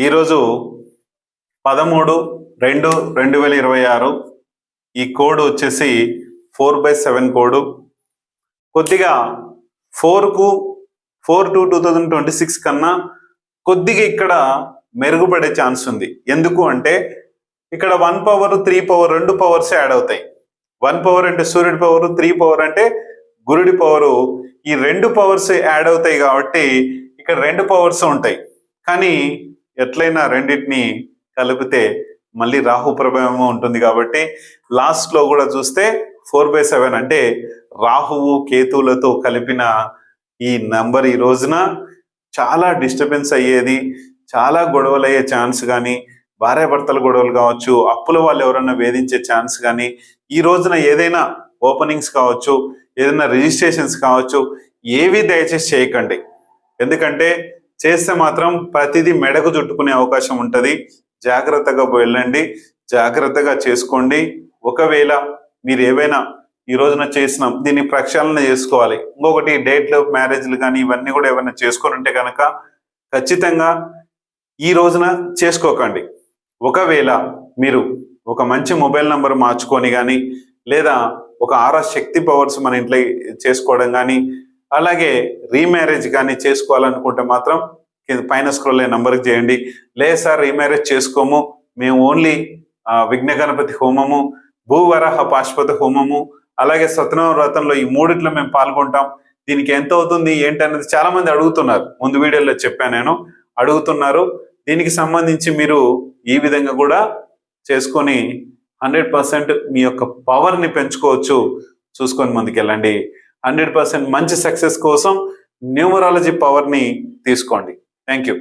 ఈరోజు 13/2/2026 ఈ కోడ్ వచ్చేసి 4/7 కోడ్. కొద్దిగా 4/2/2026 కన్నా కొద్దిగా ఇక్కడ మెరుగుపడే ఛాన్స్ ఉంది. ఎందుకు అంటే ఇక్కడ 1 పవర్ 3 పవర్ 2 పవర్స్ యాడ్ అవుతాయి. 1 పవర్ అంటే సూర్యుడి పవర్, 3 పవర్ అంటే గురుడి పవరు. ఈ 2 పవర్స్ యాడ్ అవుతాయి కాబట్టి ఇక్కడ 2 పవర్స్ ఉంటాయి. కానీ ఎట్లయినా రెండింటిని కలిపితే మళ్ళీ రాహు ప్రభావం ఉంటుంది కాబట్టి లాస్ట్ లో కూడా చూస్తే 4/7 అంటే రాహువు కేతువులతో కలిపిన ఈ నంబర్ ఈ రోజున చాలా డిస్టర్బెన్స్ అయ్యేది, చాలా గొడవలు అయ్యే ఛాన్స్ కానీ, భార్యాభర్తల గొడవలు కావచ్చు, అప్పుల వాళ్ళు ఎవరన్నా వేధించే ఛాన్స్ కానీ, ఈ రోజున ఏదైనా ఓపెనింగ్స్ కావచ్చు, ఏదైనా రిజిస్ట్రేషన్స్ కావచ్చు, ఏవి దయచేసి చేయకండి. ఎందుకంటే చేస్తే మాత్రం ప్రతిదీ మెడకు చుట్టుకునే అవకాశం ఉంటుంది. జాగ్రత్తగా వెళ్ళండి, జాగ్రత్తగా చేసుకోండి. ఒకవేళ మీరు ఏవైనా ఈ రోజున చేసినాం దీన్ని ప్రక్షాళన చేసుకోవాలి. ఇంకొకటి డేట్లు, మ్యారేజ్లు కానీ ఇవన్నీ కూడా ఏమైనా చేసుకొని ఉంటే కనుక ఖచ్చితంగా ఈ రోజున చేసుకోకండి. ఒకవేళ మీరు ఒక మంచి మొబైల్ నంబర్ మార్చుకొని కానీ, లేదా ఒక 6 శక్తి పవర్స్ మన ఇంట్లో చేసుకోవడం కానీ, అలాగే రీమ్యారేజ్ కానీ చేసుకోవాలనుకుంటే మాత్రం పైన స్క్రోల్ అయ్యే నంబర్కి చేయండి. లేదు సార్ రీమ్యారేజ్ చేసుకోము, మేము ఓన్లీ విఘ్న గణపతి హోమము, భూవరాహ పాశుపత హోమము, అలాగే సత్యనారాయణ ఈ మూడిట్లో మేము పాల్గొంటాం, దీనికి ఎంత అవుతుంది ఏంటి అనేది చాలా మంది అడుగుతున్నారు. ముందు వీడియోలో చెప్పాను, నేను అడుగుతున్నారు. దీనికి సంబంధించి మీరు ఈ విధంగా కూడా చేసుకొని 100% మీ యొక్క పవర్ని పెంచుకోవచ్చు. చూసుకొని ముందుకెళ్ళండి. 100% మంచి సక్సెస్ కోసం న్యూమరాలజీ పవర్ని తీసుకోండి. Thank you.